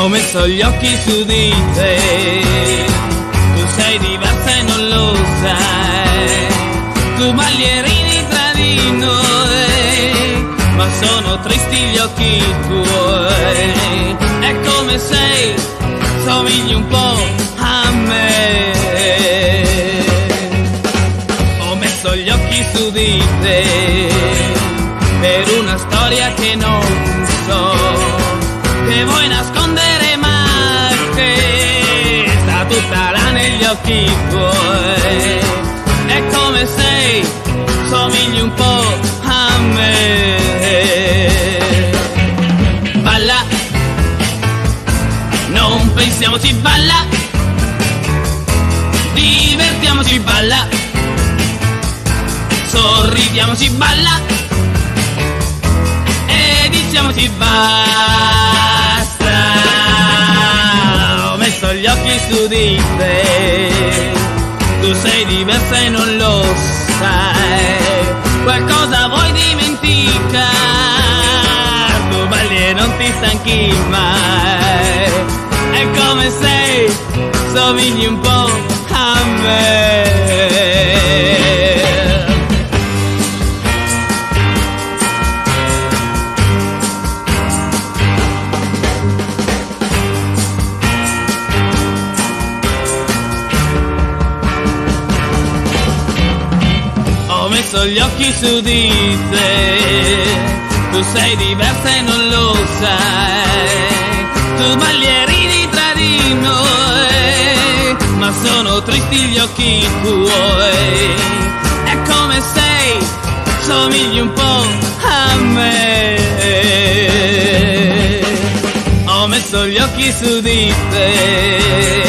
Ho messo gli occhi su di te, tu sei diversa e non lo sai, tu ballerini tra di noi, ma sono tristi gli occhi tuoi, è come sei, somigli un po' a me. Ho messo gli occhi su di te, per una storia che non so, che vuoi nascondere ma che sta tutta là negli occhi tuoi, è come sei, somigli un po' a me. Balla, non pensiamoci, balla, divertiamoci, balla, sorridiamoci, balla, e diciamoci basta. Ho messo gli occhi su di te, tu sei diversa e non lo sai, qualcosa vuoi dimenticare, tu balli e non ti stanchi mai, è come sei, somigli un po' a me. Ho messo gli occhi su di te, tu sei diversa e non lo sai, tu ballerini tra di noi, ma sono tristi gli occhi tuoi, è come sei, somigli un po' a me. Ho messo gli occhi su di te,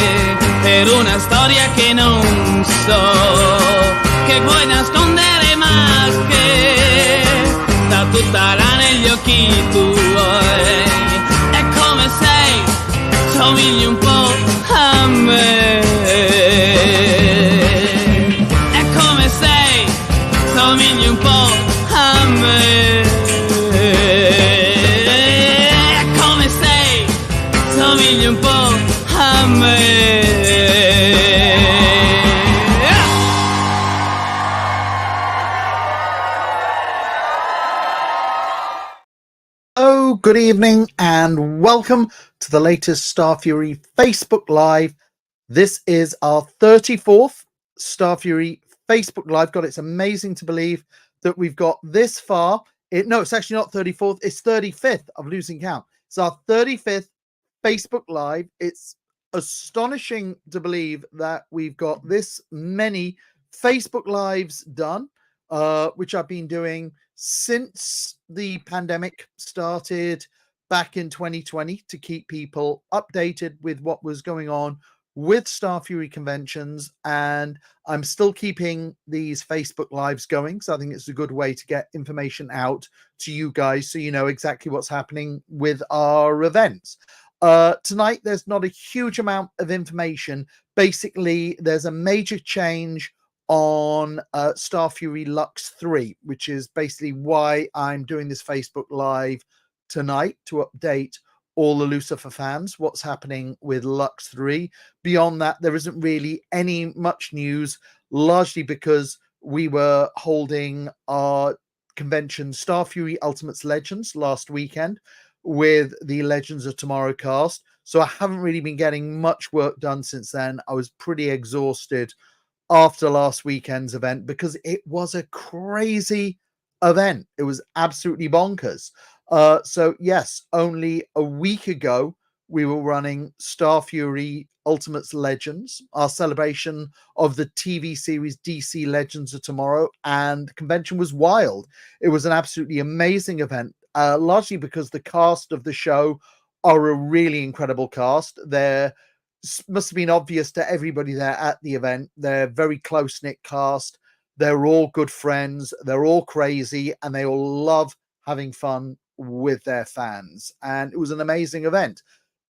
per una storia che non so, che vuoi nascondere ma che sta tutta là negli occhi tuoi, è come sei, somigli un po' a me, è come sei, somigli un po' a me, è come sei, somigli un po' a me. Good evening and welcome to the latest Starfury Facebook Live. This is our 34th Starfury Facebook Live. God, it's amazing to believe that we've got this far. No, it's actually not 34th. It's 35th. I'm losing count. It's our 35th Facebook Live. It's astonishing to believe that we've got this many Facebook Lives done, which I've been doing since the pandemic started back in 2020 to keep people updated with what was going on with Starfury conventions. And I'm still keeping these Facebook Lives going, so I think it's a good way to get information out to you guys so you know exactly what's happening with our events. Tonight, there's not a huge amount of information. Basically, there's a major change on Starfury Lux 3, which is basically why I'm doing this Facebook Live tonight, to update all the Lucifer fans what's happening with Lux 3. Beyond that, there isn't really any much news, largely because we were holding our convention Starfury Ultimates Legends last weekend with the Legends of Tomorrow cast, so I haven't really been getting much work done since then. I was pretty exhausted after last weekend's event because it was a crazy event. It was absolutely bonkers. So yes, only a week ago we were running Starfury Ultimates Legends, our celebration of the TV series DC Legends of Tomorrow, and the convention was wild. It was an absolutely amazing event, largely because the cast of the show are a really incredible cast. They're must have been obvious to everybody there at the event. They're very close-knit cast. They're all good friends. They're all crazy, and they all love having fun with their fans. And it was an amazing event.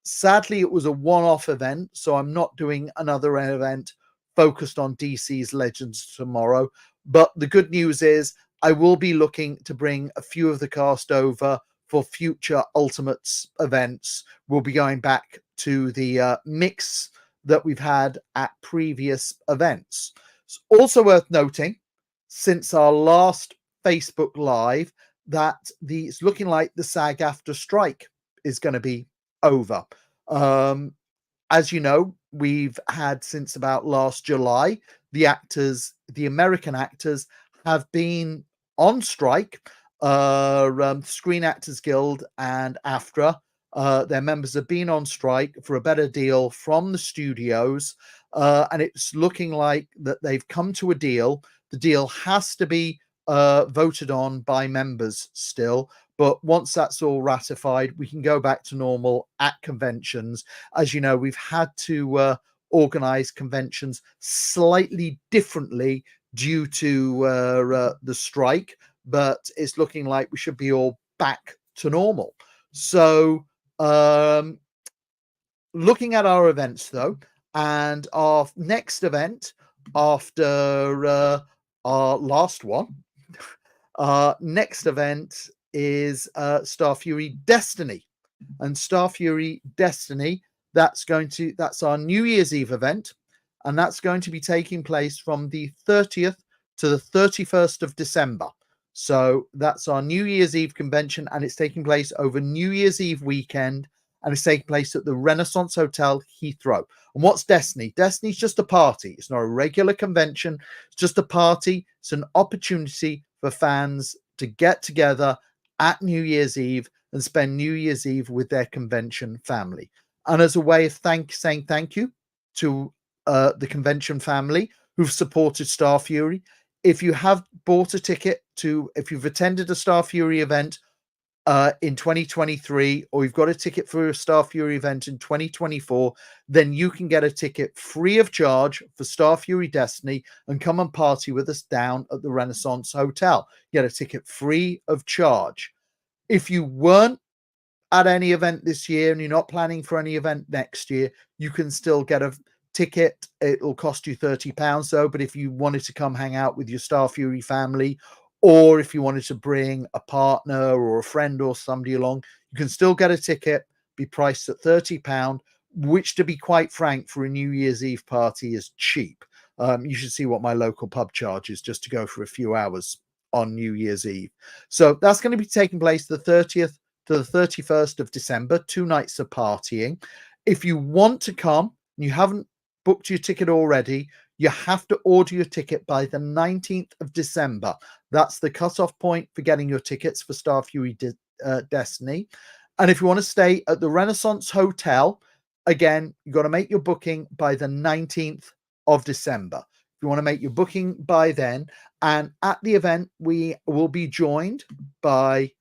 Sadly, it was a one-off event, so I'm not doing another event focused on DC's Legends tomorrow. But the good news is I will be looking to bring a few of the cast over for future Ultimates events, we'll be going back to the mix that we've had at previous events. It's also worth noting, since our last Facebook Live, that it's looking like the SAG-AFTRA strike is going to be over. As you know, we've had since about last July, the American actors have been on strike. Screen Actors Guild and AFTRA, their members have been on strike for a better deal from the studios, and it's looking like that they've come to a deal. The deal has to be voted on by members still, but once that's all ratified, we can go back to normal at conventions. As you know, we've had to organize conventions slightly differently due to the strike, but it's looking like we should be all back to normal. So looking at our events though, and our next event after our last one, our next event is Starfury Destiny. And Starfury Destiny, that's our New Year's Eve event, and that's going to be taking place from the 30th to the 31st of December. So that's our New Year's Eve convention, and it's taking place over New Year's Eve weekend, and it's taking place at the Renaissance Hotel, Heathrow. And what's Destiny? Destiny's just a party. It's not a regular convention. It's just a party. It's an opportunity for fans to get together at New Year's Eve and spend New Year's Eve with their convention family. And as a way of saying thank you to the convention family who've supported Starfury, if you have bought a ticket if you've attended a Starfury event in 2023, or you've got a ticket for a Starfury event in 2024, then you can get a ticket free of charge for Starfury Destiny and come and party with us down at the Renaissance Hotel. Get a ticket free of charge. If you weren't at any event this year and you're not planning for any event next year, you can still get a ticket. It'll cost you £30 though, but if you wanted to come hang out with your Starfury family, or if you wanted to bring a partner or a friend or somebody along, you can still get a ticket, be priced at £30, which, to be quite frank, for a New Year's Eve party is cheap. You should see what my local pub charges just to go for a few hours on New Year's Eve. So that's going to be taking place the 30th to the 31st of December, 2 nights of partying. If you want to come and you haven't booked your ticket already, you have to order your ticket by the 19th of December. That's the cutoff point for getting your tickets for Starfury Destiny. And if you want to stay at the Renaissance Hotel, again, you've got to make your booking by the 19th of December. If you want to make your booking by then. And at the event, we will be joined by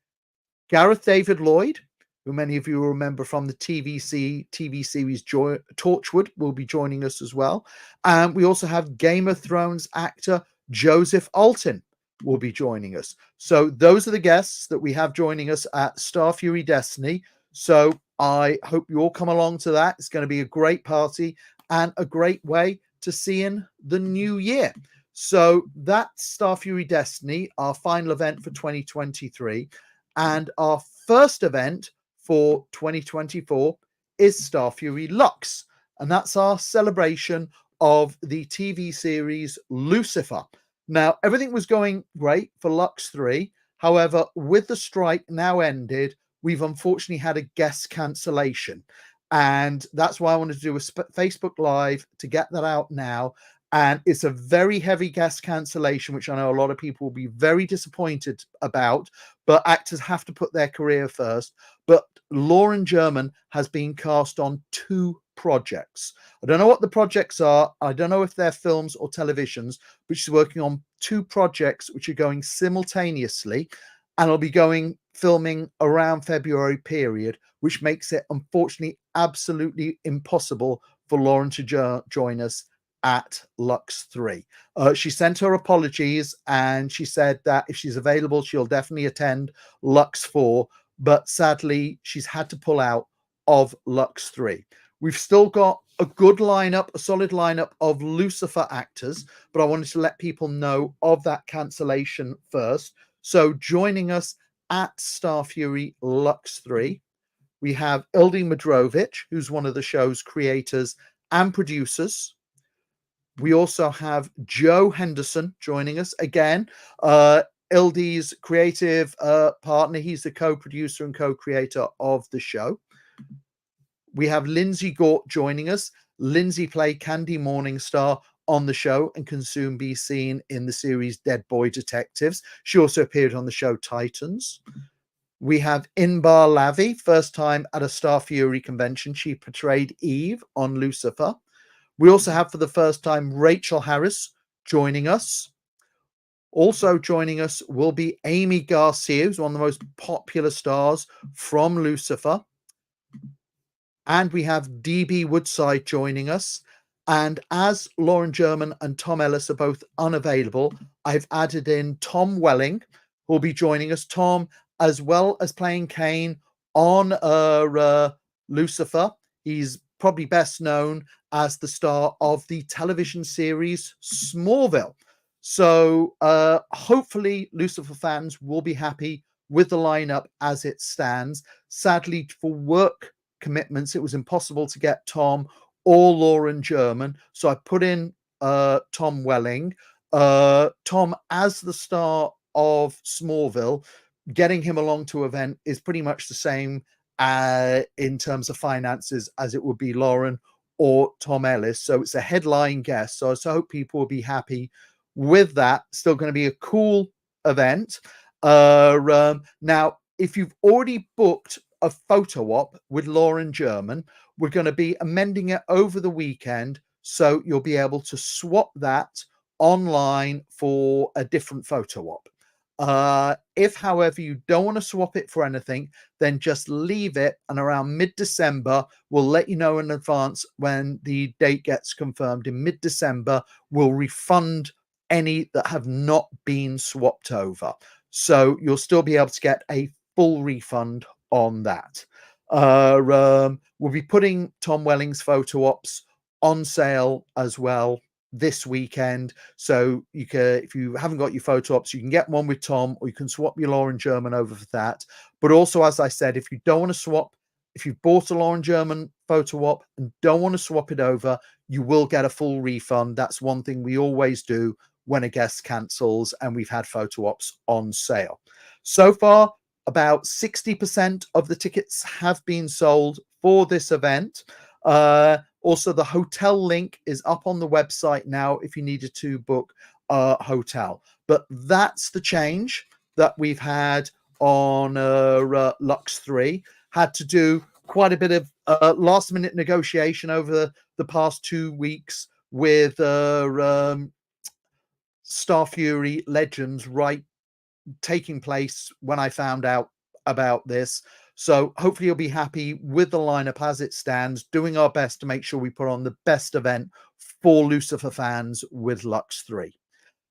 Gareth David Lloyd, who many of you will remember from the TV series Torchwood, will be joining us as well. And we also have Game of Thrones actor Joseph Alton will be joining us. So those are the guests that we have joining us at Starfury Destiny. So I hope you all come along to that. It's going to be a great party and a great way to see in the new year. So that's Starfury Destiny, our final event for 2023. And our first event for 2024 is Starfury Lux, and that's our celebration of the TV series Lucifer. Now, everything was going great for Lux 3. However, with the strike now ended, we've unfortunately had a guest cancellation, and that's why I wanted to do a Facebook Live to get that out now. And it's a very heavy guest cancellation, which I know a lot of people will be very disappointed about, but actors have to put their career first. But Lauren German has been cast on 2 projects. I don't know what the projects are. I don't know if they're films or televisions, but she's working on 2 projects which are going simultaneously, and will be filming around February period, which makes it unfortunately absolutely impossible for Lauren to join us at Lux 3. She sent her apologies, and she said that if she's available, she'll definitely attend Lux 4, but sadly, she's had to pull out of Lux 3. We've still got a good lineup, a solid lineup of Lucifer actors, but I wanted to let people know of that cancellation first. So joining us at Starfury Lux 3. We have Ildi Madrovic, who's one of the show's creators and producers. We also have Joe Henderson joining us again. Ildi's creative partner. He's the co-producer and co-creator of the show. We have Lindsay Gort joining us. Lindsay played Candy Morningstar on the show and can soon be seen in the series Dead Boy Detectives. She also appeared on the show Titans. We have Inbar Lavi, first time at a Starfury convention. She portrayed Eve on Lucifer. We also have for the first time Rachel Harris joining us. Also joining us will be Amy Garcia, who's one of the most popular stars from Lucifer. And we have DB Woodside joining us. And as Lauren German and Tom Ellis are both unavailable, I've added in Tom Welling, who will be joining us. Tom, as well as playing Kane on Lucifer, he's probably best known as the star of the television series Smallville. So hopefully Lucifer fans will be happy with the lineup as it stands. Sadly, for work commitments, it was impossible to get Tom or Lauren German, so I put in Tom Welling. Tom as the star of Smallville, getting him along to event is pretty much the same in terms of finances as it would be Lauren or Tom Ellis, so it's a headline guest, so I hope people will be happy with that. Still going to be a cool event. Now, if you've already booked a photo op with Lauren German, we're going to be amending it over the weekend, so you'll be able to swap that online for a different photo op. If, however, you don't want to swap it for anything, then just leave it, and around mid-December, we'll let you know in advance when the date gets confirmed. In mid-December, we'll refund any that have not been swapped over. So you'll still be able to get a full refund on that. We'll be putting Tom Welling's photo ops on sale as well this weekend. So you can, if you haven't got your photo ops, you can get one with Tom, or you can swap your Lauren German over for that. But also, as I said, if you don't want to swap, if you've bought a Lauren German photo op and don't want to swap it over, you will get a full refund. That's one thing we always do when a guest cancels and we've had photo ops on sale. So far, about 60% of the tickets have been sold for this event. Also, the hotel link is up on the website now if you needed to book a hotel. But that's the change that we've had on Lux 3. Had to do quite a bit of last minute negotiation over the past 2 weeks with Starfury Legends taking place when I found out about this. So hopefully you'll be happy with the lineup as it stands, doing our best to make sure we put on the best event for Lucifer fans with Lux 3.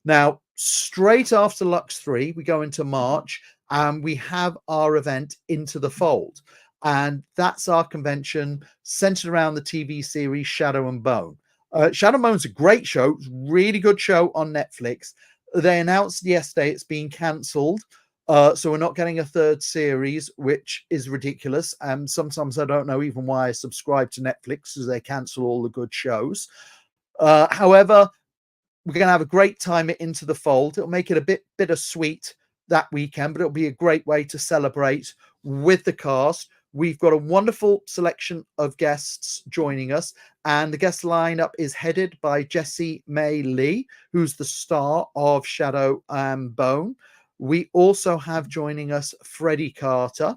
Now, straight after Lux 3, we go into March and we have our event Into the Fold. And that's our convention centered around the TV series Shadow and Bone. Shadow and Bone's a great show, really good show on Netflix. They announced yesterday it's been cancelled. So we're not getting a third series, which is ridiculous. And sometimes I don't know even why I subscribe to Netflix, as they cancel all the good shows. However, we're going to have a great time at Into the Fold. It'll make it a bit bittersweet that weekend, but it'll be a great way to celebrate with the cast. We've got a wonderful selection of guests joining us, and the guest lineup is headed by Jessie May Lee, who's the star of Shadow and Bone. We also have joining us Freddie Carter.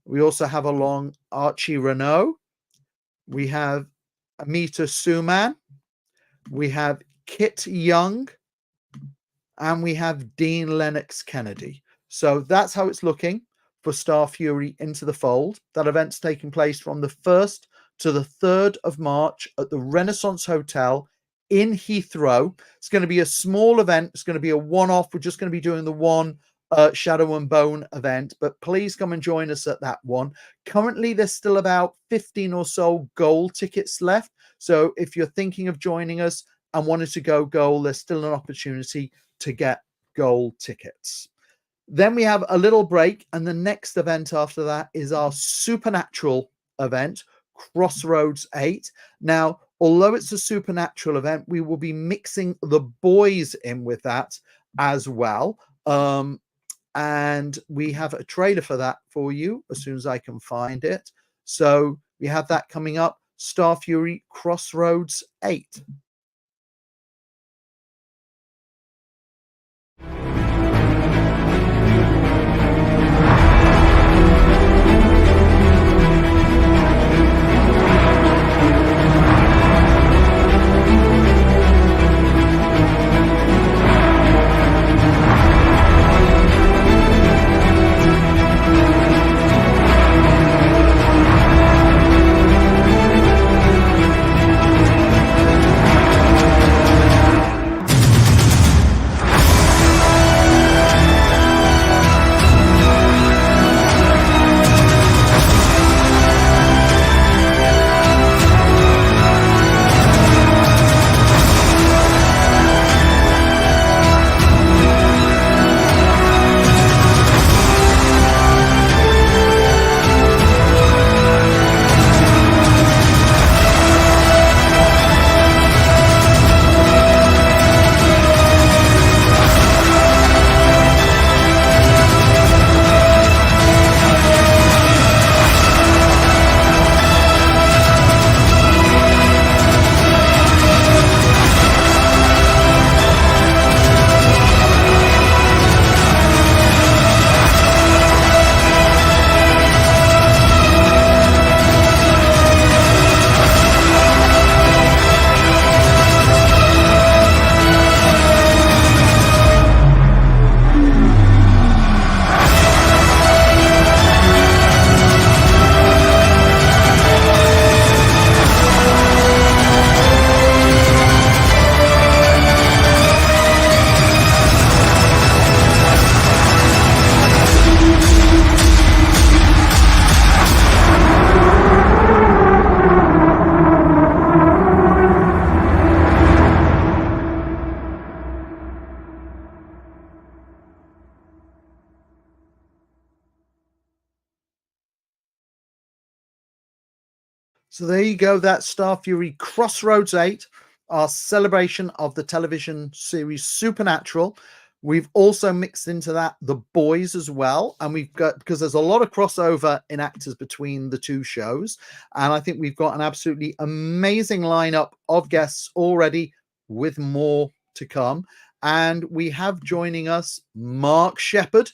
We also have along Archie Renault. We have Amita Suman. We have Kit Young. And we have Dean Lennox Kennedy. So that's how it's looking for Starfury Into the Fold. That event's taking place from the 1st to the 3rd of March at the Renaissance Hotel in Heathrow. It's going to be a small event. It's going to be a one-off. We're just going to be doing the one Shadow and Bone event, but please come and join us at that one. Currently, there's still about 15 or so gold tickets left. So if you're thinking of joining us and wanted to go gold, there's still an opportunity to get gold tickets. Then we have a little break, and the next event after that is our Supernatural event, Crossroads 8. Now, although it's a Supernatural event, we will be mixing the boys in with that as well. And we have a trailer for that for you as soon as I can find it. So we have that coming up, Starfury Crossroads 8. So there you go. That's Starfury Crossroads 8, our celebration of the television series Supernatural. We've also mixed into that The Boys as well. And we've got, because there's a lot of crossover in actors between the two shows. And I think we've got an absolutely amazing lineup of guests already, with more to come. And we have joining us Mark Shepherd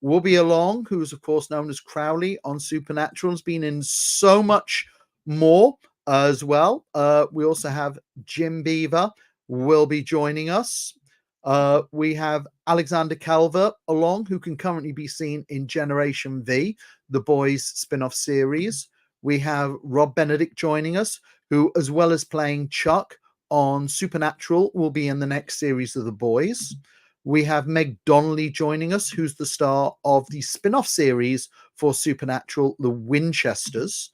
will be along, who's of course known as Crowley on Supernatural, has been in so much more as well. We also have Jim Beaver will be joining us. We have Alexander Calvert along, who can currently be seen in Generation V, the Boys spin-off series. We have Rob Benedict joining us, who, as well as playing Chuck on Supernatural, will be in the next series of The Boys. We have Meg Donnelly joining us, who's the star of the spin-off series for Supernatural, The Winchesters.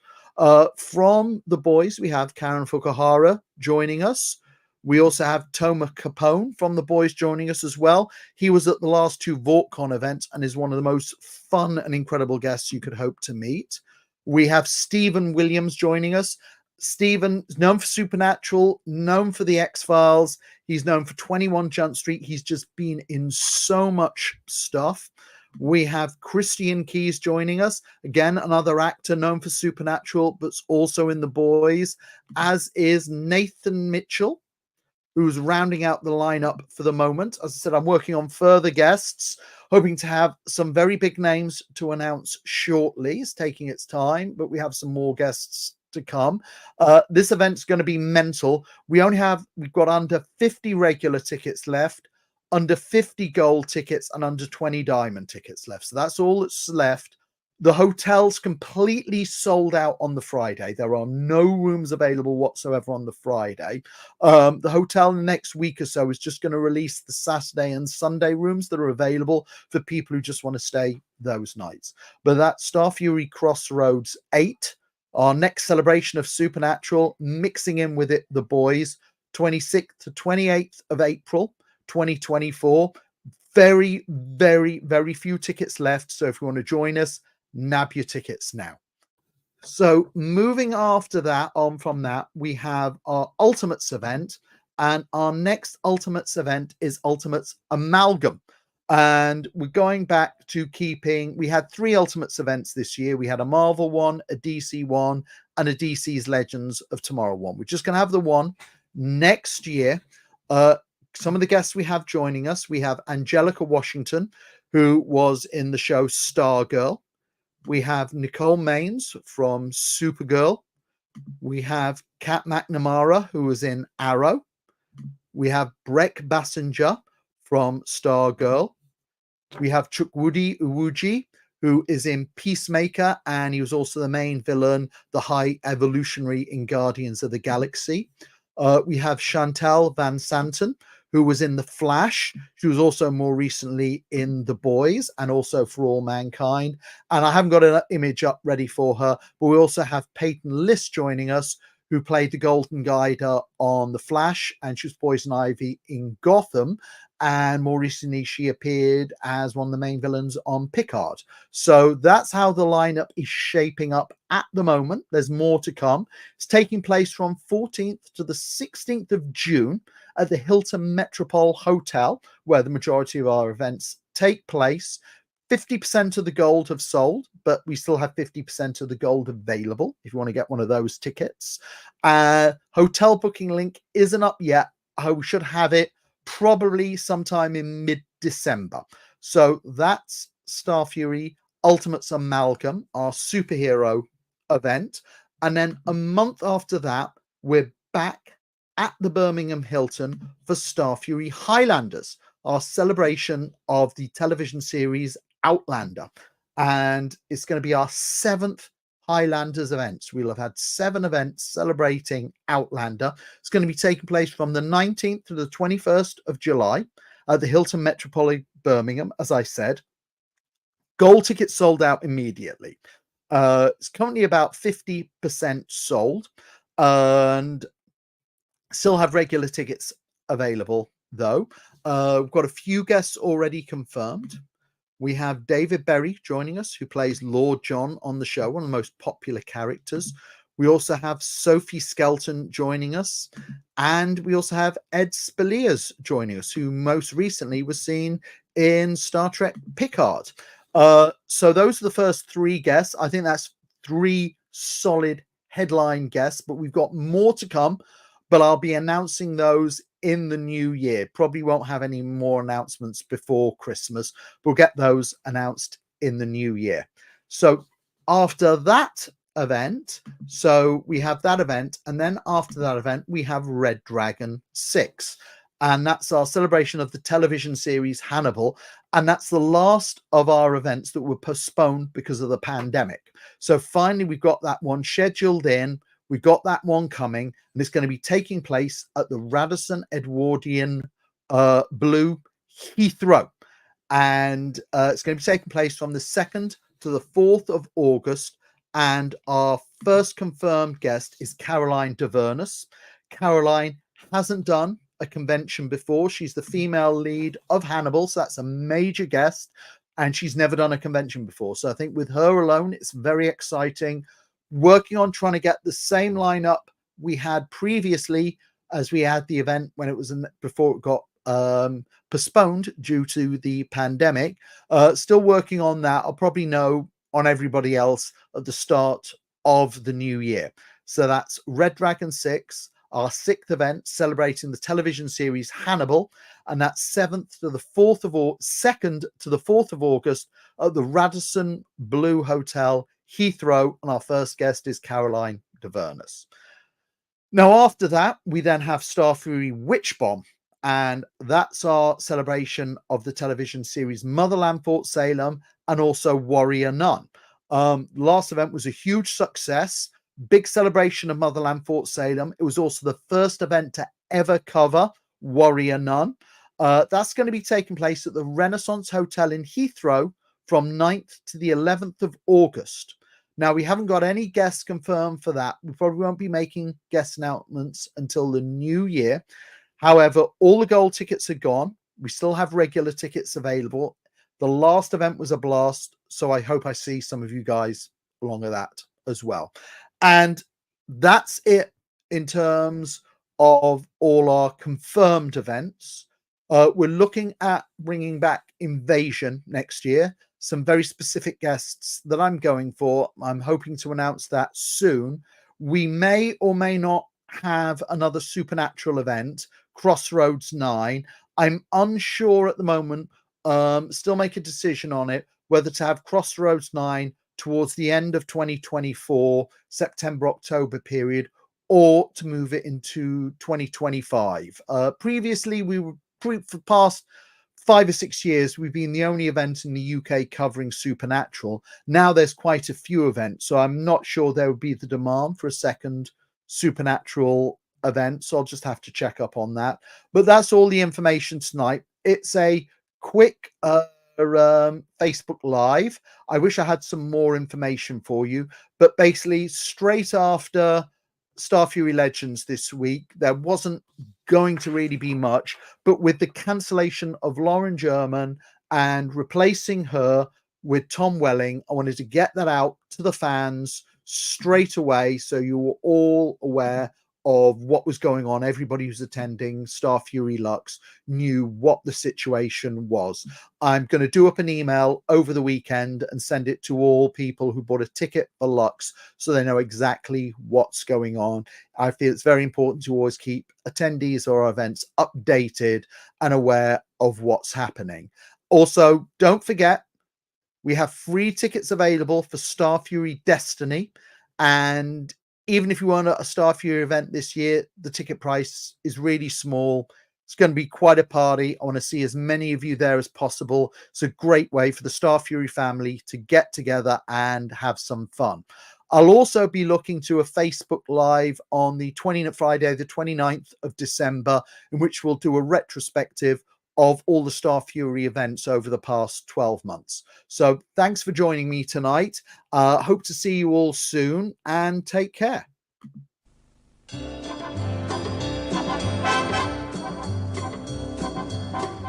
From The Boys, we have Karen Fukuhara joining us. We also have Toma Capone from The Boys joining us as well. He was at the last two VortCon events and is one of the most fun and incredible guests you could hope to meet. We have Stephen Williams joining us. Stephen is known for Supernatural, known for the X-Files. He's known for 21 Jump Street. He's just been in so much stuff. We have Christian Keys joining us. Again, another actor known for Supernatural, but also in The Boys, as is Nathan Mitchell, who's rounding out the lineup for the moment. As I said, I'm working on further guests, hoping to have some very big names to announce shortly. It's taking its time, but we have some more guests to come. This event's going to be mental. We've got under 50 regular tickets left, under 50 gold tickets, and under 20 diamond tickets left. So that's all that's left. The hotel's completely sold out on the Friday. There are no rooms available whatsoever on the Friday. The hotel in the next week or so is just going to release the Saturday and Sunday rooms that are available for people who just want to stay those nights. But that's Starfury Crossroads 8, our next celebration of Supernatural, mixing in with it The Boys, 26th to 28th of April, 2024. Very, very, very few tickets left. So if you want to join us, nab your tickets now. So moving after that, on from that, we have our Ultimates event. And our next Ultimates event is Ultimates Amalgam. And we're going back to keeping, we had 3 Ultimates events this year. We had a Marvel one, a DC one, and a DC's Legends of Tomorrow one. We're just going to have the one next year. Some of the guests we have joining us, we have Angelica Washington, who was in the show Stargirl. We have Nicole Maines from Supergirl. We have Kat McNamara, who was in Arrow. We have Breck Bassinger from Stargirl. We have Chukwudi Uwuji, who is in Peacemaker, and he was also the main villain, the High Evolutionary in Guardians of the Galaxy. We have Chantal Van Santen, who was in The Flash. She was also more recently in The Boys and also For All Mankind. And I haven't got an image up ready for her, but we also have Peyton List joining us, who played the Golden Guider on The Flash, and she was Poison Ivy in Gotham. And more recently, she appeared as one of the main villains on Picard. So that's how the lineup is shaping up at the moment. There's more to come. It's taking place from 14th to the 16th of June at the Hilton Metropole Hotel, where the majority of our events take place. 50% of the gold have sold, but we still have 50% of the gold available if you want to get one of those tickets. Hotel booking link isn't up yet. I should have it probably sometime in mid-December. So that's Starfury Ultimates Amalgam, our superhero event. And then a month after that, we're back at the Birmingham Hilton for Starfury Highlanders, our celebration of the television series Outlander. And it's going to be our 7th Highlanders events. We'll have had 7 events celebrating Outlander. It's going to be taking place from the 19th to the 21st of July at the Hilton Metropole Birmingham, as I said. Gold tickets sold out immediately. It's currently about 50% sold, and still have regular tickets available, though. We've got a few guests already confirmed. We have David Berry joining us, who plays Lord John on the show, one of the most popular characters. We also have Sophie Skelton joining us. And we also have Ed Spaliers joining us, who most recently was seen in Star Trek Picard. So those are the first 3 guests. I think that's 3 solid headline guests, but we've got more to come. But I'll be announcing those in the new year. Probably won't have any more announcements before Christmas. We'll get those announced in the new year. So after that event, so we have that event, and then after that event, we have Red Dragon 6. And that's our celebration of the television series Hannibal. And that's the last of our events that were postponed because of the pandemic. So finally, we've got that one scheduled in. We've got that one coming, and it's going to be taking place at the Radisson Edwardian Blue Heathrow. And it's going to be taking place from the 2nd to the 4th of August. And our first confirmed guest is Caroline Davernus. Caroline hasn't done a convention before. She's the female lead of Hannibal, so that's a major guest. And she's never done a convention before. So I think with her alone, it's very exciting. Working on trying to get the same lineup we had previously as we had the event when it was before it got postponed due to the pandemic. Still working on that. I'll probably know on everybody else at the start of the new year. So that's Red Dragon 6, our 6th event celebrating the television series Hannibal, and that's 2nd to the 4th of August at the Radisson Blue Hotel, Heathrow, and our first guest is Caroline Davernus. Now, after that, we then have Starfury Witch Bomb, and that's our celebration of the television series Motherland Fort Salem and also Warrior Nun. Last event was a huge success, big celebration of Motherland Fort Salem. It was also the first event to ever cover Warrior Nun. That's going to be taking place at the Renaissance Hotel in Heathrow from 9th to the 11th of August. Now, we haven't got any guests confirmed for that. We probably won't be making guest announcements until the new year. However, all the gold tickets are gone. We still have regular tickets available. The last event was a blast, so I hope I see some of you guys along with that as well. And that's it in terms of all our confirmed events. We're looking at bringing back Invasion next year. Some very specific guests that I'm going for. I'm hoping to announce that soon. We may or may not have another supernatural event, Crossroads 9. I'm unsure at the moment. Still make a decision on it whether to have Crossroads 9 towards the end of 2024, September, October period, or to move it into 2025. Previously, we were for the past 5 or 6 years, we've been the only event in the UK covering Supernatural. Now there's quite a few events, so I'm not sure there would be the demand for a second Supernatural event. So I'll just have to check up on that. But that's all the information tonight. It's a quick Facebook Live. I wish I had some more information for you, but basically, straight after Starfury Legends this week, there wasn't going to really be much, but with the cancellation of Lauren German and replacing her with Tom Welling, I wanted to get that out to the fans straight away so you were all aware of what was going on. Everybody who's attending Starfury Lux knew what the situation was. I'm going to do up an email over the weekend and send it to all people who bought a ticket for Lux so they know exactly what's going on. I feel it's very important to always keep attendees or events updated and aware of what's happening. Also, don't forget, we have free tickets available for Starfury Destiny. And even if you want a Starfury event this year, the ticket price is really small. It's going to be quite a party. I want to see as many of you there as possible. It's a great way for the Starfury family to get together and have some fun. I'll also be looking to a Facebook Live on the Friday, the 29th of December, in which we'll do a retrospective of all the Starfury events over the past 12 months. So thanks for joining me tonight. Hope to see you all soon, and take care.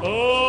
Oh.